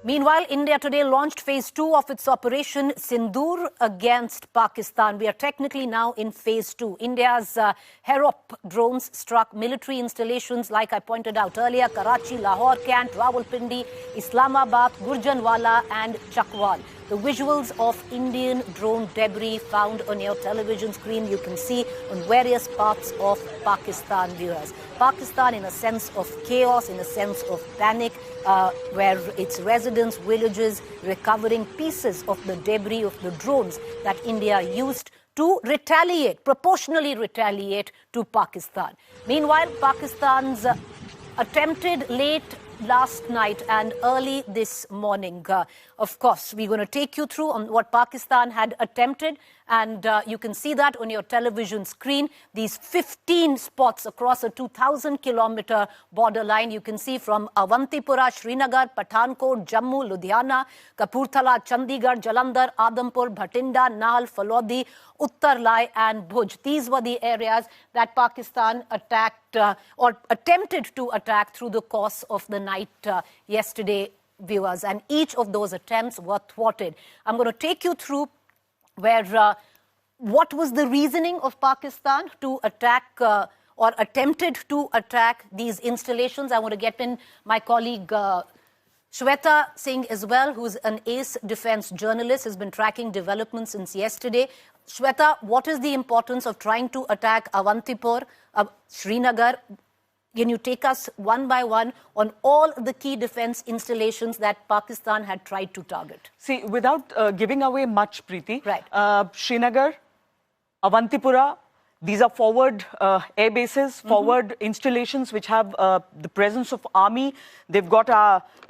Meanwhile, India today launched phase 2 of its Operation Sindoor against Pakistan. We are technically now in phase 2. India's Herop drones struck military installations, like I pointed out earlier, Karachi, Lahore, Kant, Rawalpindi, Islamabad, Gurjanwala and Chakwal. The visuals of Indian drone debris found on your television screen, you can see on various parts of Pakistan, viewers. Pakistan in a sense of chaos, in a sense of panic, where its residents, villages, recovering pieces of the debris of the drones that India used to retaliate, proportionally retaliate to Pakistan. Meanwhile, Pakistan's attempted late last night and early this morning. Of course, we're going to take you through on what Pakistan had attempted, and you can see that on your television screen. These 15 spots across a 2,000-kilometer borderline. You can see from Awantipura, Srinagar, Pathankot, Jammu, Ludhiana, Kapurthala, Chandigarh, Jalandhar, Adampur, Bhatinda, Nal, Falodi, Uttarlai and Bhuj. These were the areas that Pakistan attacked or attempted to attack through the course of the night yesterday, viewers. And each of those attempts were thwarted. I'm going to take you through where what was the reasoning of Pakistan to attack or attempted to attack these installations. I want to get in my colleague Shweta Singh as well, who's an ace defense journalist, has been tracking developments since yesterday. Shweta, what is the importance of trying to attack Awantipur, Srinagar? Can you take us one by one on all the key defense installations that Pakistan had tried to target? See, without giving away much, Preeti, right. Srinagar, Awantipura, these are forward air bases, forward installations which have the presence of army. They've got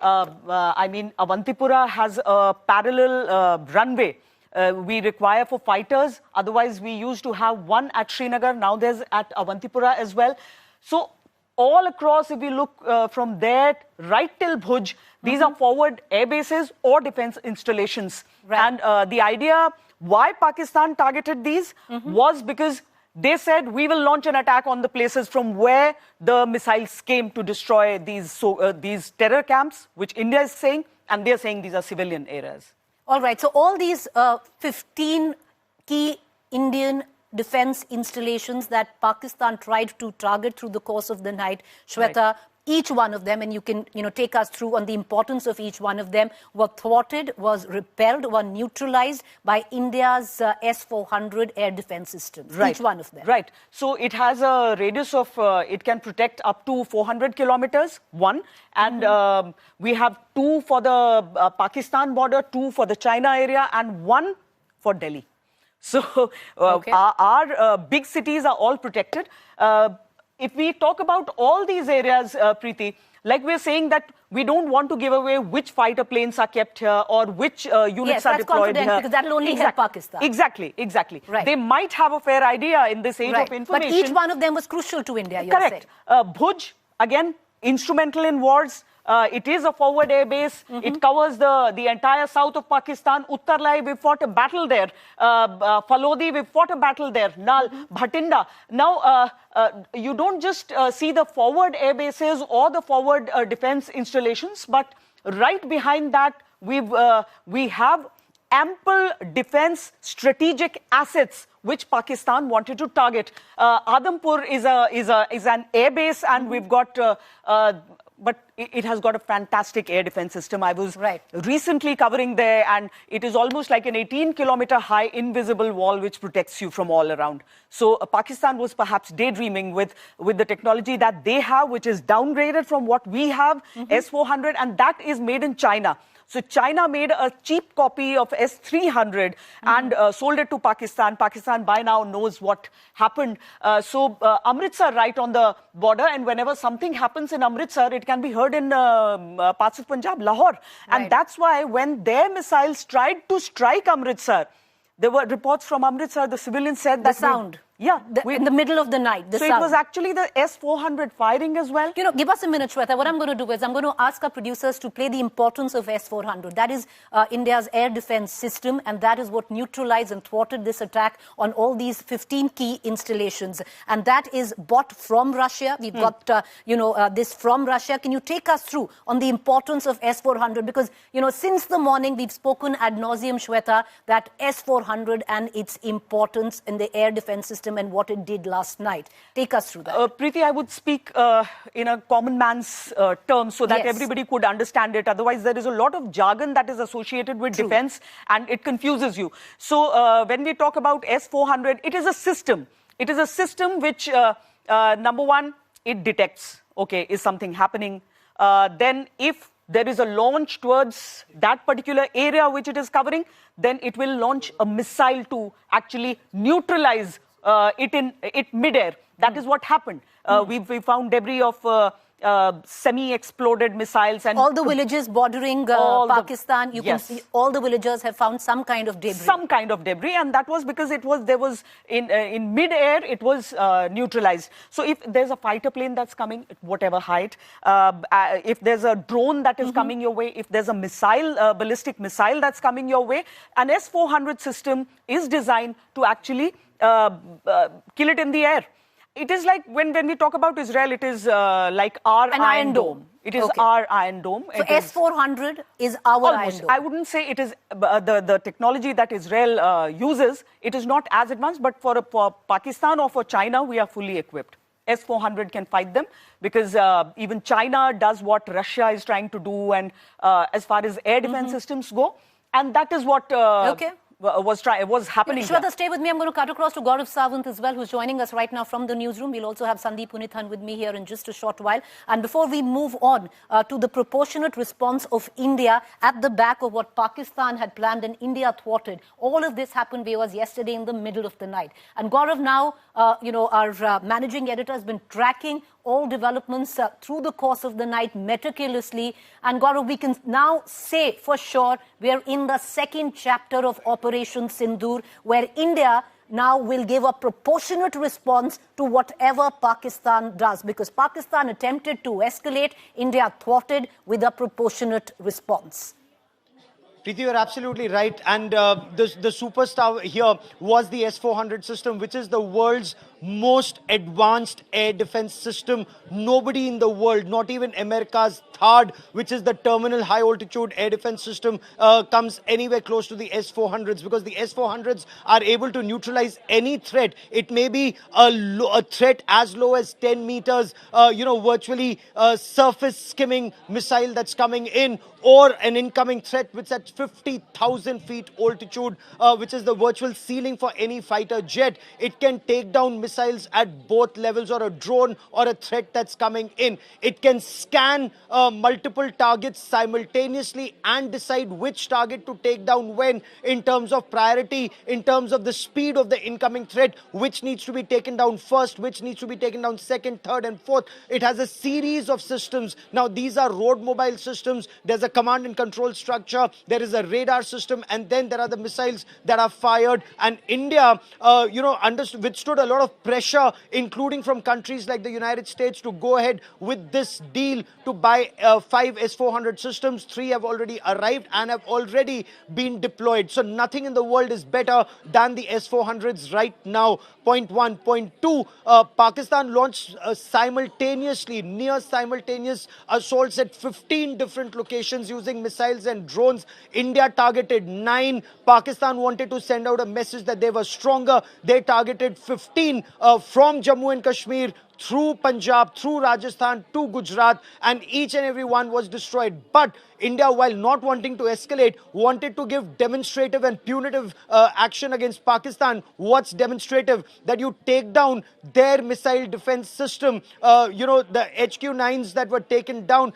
Awantipura has a parallel runway. We require for fighters. Otherwise, we used to have one at Srinagar. Now there's at Awantipura as well. So all across, if we look from there right till Bhuj, these are forward air bases or defense installations. Right. And the idea why Pakistan targeted these was because they said we will launch an attack on the places from where the missiles came to destroy these terror camps, which India is saying, and they're saying these are civilian areas. All right. So all these 15 key Indian defense installations that Pakistan tried to target through the course of the night, Shweta, right. Each one of them, and you can take us through on the importance of each one of them, were thwarted, was repelled, were neutralized by India's S-400 air defense systems. Right. Each one of them. Right. So it has a radius of, it can protect up to 400 kilometers, one. And we have two for the Pakistan border, two for the China area, and one for Delhi. So our big cities are all protected. If we talk about all these areas, Preeti, like we're saying that we don't want to give away which fighter planes are kept here or which units are deployed here. Because that will only help Pakistan. Exactly. Right. They might have a fair idea in this age of information. But each one of them was crucial to India, you're saying. Correct. Bhuj, again, instrumental in wars. It is a forward air base. It covers the entire south of Pakistan. Uttarlai, we fought a battle there. Falodi, we fought a battle there. Nal, Bhatinda. Now, you don't just see the forward air bases or the forward defense installations, but right behind that, we have ample defense strategic assets which Pakistan wanted to target. Adampur is an air base, and we've got... but it has got a fantastic air defense system. I was recently covering there, and it is almost like an 18-kilometer high invisible wall which protects you from all around. So Pakistan was perhaps daydreaming with the technology that they have, which is downgraded from what we have, S-400, and that is made in China. So China made a cheap copy of S-300 and sold it to Pakistan. Pakistan by now knows what happened. So Amritsar right on the border, and whenever something happens in Amritsar, it can be heard in parts of Punjab, Lahore. And that's why when their missiles tried to strike Amritsar, there were reports from Amritsar, the civilians said that... The sound. Yeah. In the middle of the night. So it was actually the S-400 firing as well? You know, give us a minute, Shweta. What I'm going to do is I'm going to ask our producers to play the importance of S-400. That is India's air defense system, and that is what neutralized and thwarted this attack on all these 15 key installations. And that is bought from Russia. We've got, this from Russia. Can you take us through on the importance of S-400? Because, you know, since the morning, we've spoken ad nauseum, Shweta, that S-400 and its importance in the air defense system and what it did last night. Take us through that. Preeti, I would speak in a common man's terms so that everybody could understand it. Otherwise, there is a lot of jargon that is associated with defense and it confuses you. So when we talk about S-400, it is a system. It is a system which, number one, it detects, okay, is something happening? Then if there is a launch towards that particular area which it is covering, then it will launch a missile to actually neutralize it mid-air. That is what happened. We found debris of semi-exploded missiles. And all the villages bordering Pakistan, you can see all the villagers have found some kind of debris. Some kind of debris, and that was because there was in mid-air, it was neutralized. So if there's a fighter plane that's coming, at whatever height, if there's a drone that is coming your way, if there's a missile, ballistic missile that's coming your way, an S-400 system is designed to actually kill it in the air. It is like when we talk about Israel, it is like our Iron Dome. It is our Iron Dome. So S-400 is our Iron Dome. I wouldn't say it is the technology that Israel uses. It is not as advanced, but for Pakistan or for China, we are fully equipped. S-400 can fight them because even China does what Russia is trying to do, and as far as air defense systems go, and that is what was happening. Shweta, stay with me. I'm going to cut across to Gaurav Sawant as well, who's joining us right now from the newsroom. We'll also have Sandeep Punithan with me here in just a short while. And before we move on to the proportionate response of India at the back of what Pakistan had planned and India thwarted, all of this happened, viewers, yesterday in the middle of the night. And Gaurav, now, our managing editor has been tracking all developments through the course of the night meticulously. And Gaurav, we can now say for sure we are in the second chapter of Operation Sindoor, where India now will give a proportionate response to whatever Pakistan does, because Pakistan attempted to escalate, India thwarted with a proportionate response. Preeti, you're absolutely right. And the superstar here was the S-400 system, which is the world's most advanced air defense system. Nobody in the world, not even America's THAAD, which is the terminal high altitude air defense system, comes anywhere close to the S-400s, because the S-400s are able to neutralize any threat. It may be a threat as low as 10 meters, virtually surface skimming missile that's coming in, or an incoming threat which is at 50,000 feet altitude, which is the virtual ceiling for any fighter jet. It can take down missiles at both levels, or a drone or a threat that's coming in. It can scan multiple targets simultaneously and decide which target to take down when, in terms of priority, in terms of the speed of the incoming threat, which needs to be taken down first, which needs to be taken down second, third and fourth. It has a series of systems. Now, these are road mobile systems. There's a command and control structure. There is a radar system, and then there are the missiles that are fired. And India, withstood a lot of pressure, including from countries like the United States, to go ahead with this deal to buy 5 S-400 systems. 3 have already arrived and have already been deployed. So nothing in the world is better than the S-400s right now. Point 1. Point 2, Pakistan launched near simultaneous assaults at 15 different locations using missiles and drones. India targeted 9. Pakistan wanted to send out a message that they were stronger. They targeted 15 from Jammu and Kashmir, through Punjab, through Rajasthan to Gujarat, and each and every one was destroyed. But India, while not wanting to escalate, wanted to give demonstrative and punitive action against Pakistan. What's demonstrative? That you take down their missile defense system, the HQ-9s that were taken down.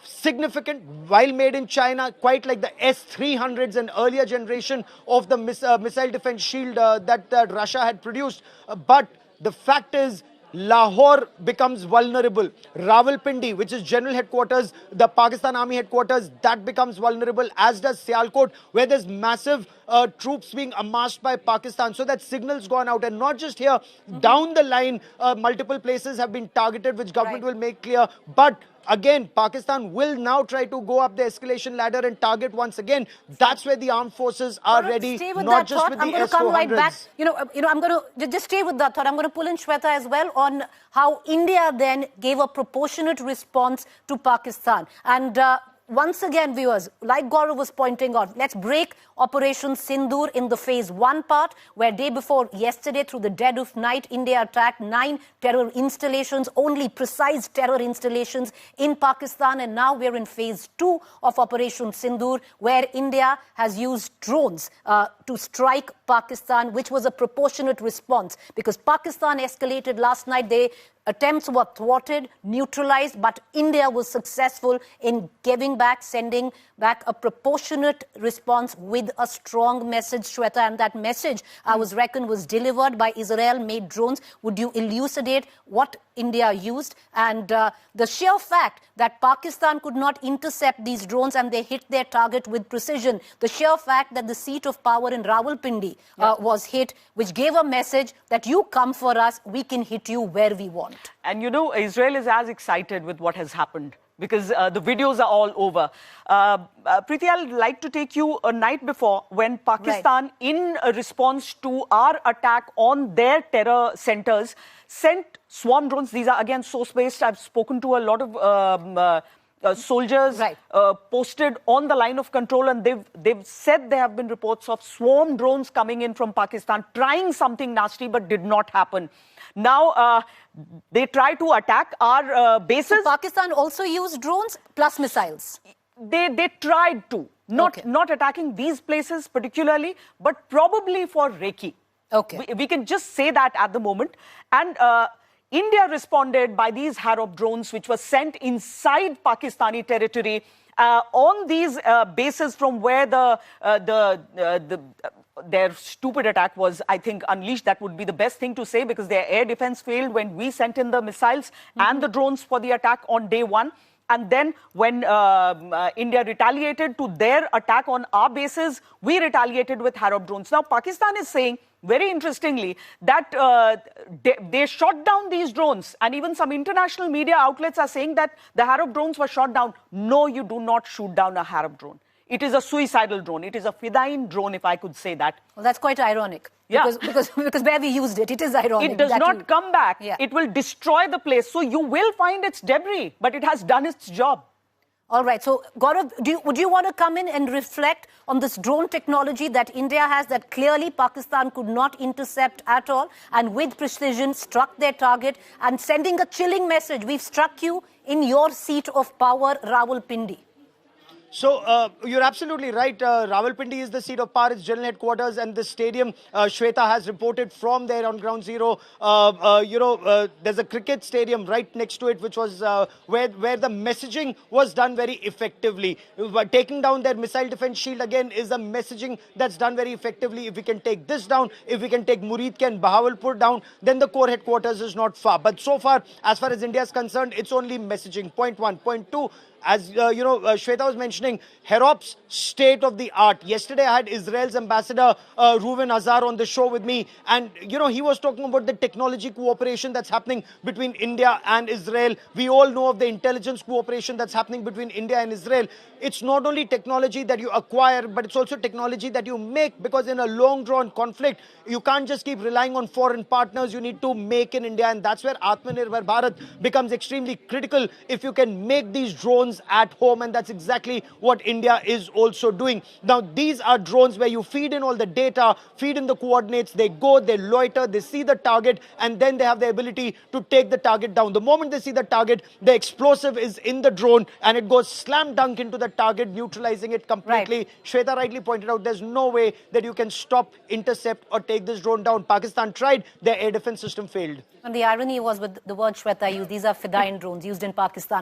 Significant, while made in China, quite like the S-300s, an earlier generation of the missile defense shield that Russia had produced. But the fact is, Lahore becomes vulnerable. Rawalpindi, which is general headquarters, the Pakistan Army headquarters, that becomes vulnerable, as does Sialkot, where there's massive troops being amassed by Pakistan. So that signal's gone out. And not just here, down the line, multiple places have been targeted, which government will make clear. But again, Pakistan will now try to go up the escalation ladder and target once again. That's where the armed forces are ready, not just with the S-400s. I'm going to come right back. I'm going to just stay with that thought. I'm going to pull in Shweta as well on how India then gave a proportionate response to Pakistan. And once again, viewers, like Gaurav was pointing out, let's break Operation Sindoor in the phase 1 part, where day before yesterday, through the dead of night, India attacked 9 terror installations, only precise terror installations in Pakistan. And now we're in phase 2 of Operation Sindoor, where India has used drones to strike Pakistan, which was a proportionate response. Because Pakistan escalated last night, attempts were thwarted, neutralized, but India was successful in sending back a proportionate response with a strong message, Shweta. And that message, I was reckoned, was delivered by Israel-made drones. Would you elucidate what India used? And the sheer fact that Pakistan could not intercept these drones and they hit their target with precision. The sheer fact that the seat of power in Rawalpindi was hit, which gave a message that you come for us, we can hit you where we want. And Israel is as excited with what has happened, because the videos are all over. Preeti, I'd like to take you a night before, when Pakistan, in a response to our attack on their terror centers, sent swarm drones. These are, again, source-based. I've spoken to a lot of soldiers posted on the line of control, and they've said there have been reports of swarm drones coming in from Pakistan, trying something nasty, but did not happen. Now, they try to attack our bases. So Pakistan also used drones plus missiles? They tried to. Not attacking these places particularly, but probably for Reiki. Okay. We can just say that at the moment. And India responded by these Herop drones, which were sent inside Pakistani territory on these bases from where their stupid attack was, I think, unleashed. That would be the best thing to say, because their air defense failed when we sent in the missiles and the drones for the attack on day 1. And then when India retaliated to their attack on our bases, we retaliated with Herop drones. Now, Pakistan is saying, very interestingly, that they shot down these drones. And even some international media outlets are saying that the Herop drones were shot down. No, you do not shoot down a Herop drone. It is a suicidal drone. It is a Fidain drone, if I could say that. Well, that's quite ironic. Yeah. Because where we used it, it is ironic. It does not come back. Yeah. It will destroy the place. So you will find its debris, but it has done its job. All right. So, Gaurav, would you want to come in and reflect on this drone technology that India has, that clearly Pakistan could not intercept at all, and with precision struck their target, and sending a chilling message: we've struck you in your seat of power, Rawalpindi? So, you're absolutely right. Rawalpindi is the seat of power, its general headquarters, and the stadium. Shweta has reported from there on ground zero. There's a cricket stadium right next to it, which was where the messaging was done very effectively. Taking down their missile defense shield, again, is a messaging that's done very effectively. If we can take this down, if we can take Muridke and Bahawalpur down, then the core headquarters is not far. But so far as India is concerned, it's only messaging. Point 1. Point 2. As Shweta was mentioning, Herop's state of the art. Yesterday, I had Israel's ambassador, Reuven Azar, on the show with me. And, he was talking about the technology cooperation that's happening between India and Israel. We all know of the intelligence cooperation that's happening between India and Israel. It's not only technology that you acquire, but it's also technology that you make. Because in a long-drawn conflict, you can't just keep relying on foreign partners. You need to make in India. And that's where Atmanirbhar Bharat becomes extremely critical, if you can make these drones at home. And that's exactly what India is also doing. Now, these are drones where you feed in all the data, feed in the coordinates, they go, they loiter, they see the target, and then they have the ability to take the target down. The moment they see the target, the explosive is in the drone and it goes slam dunk into the target, neutralizing it completely. Right. Shweta rightly pointed out, there's no way that you can stop, intercept, or take this drone down. Pakistan tried, their air defense system failed. And the irony was with the word Shweta used, these are Fidain drones used in Pakistan.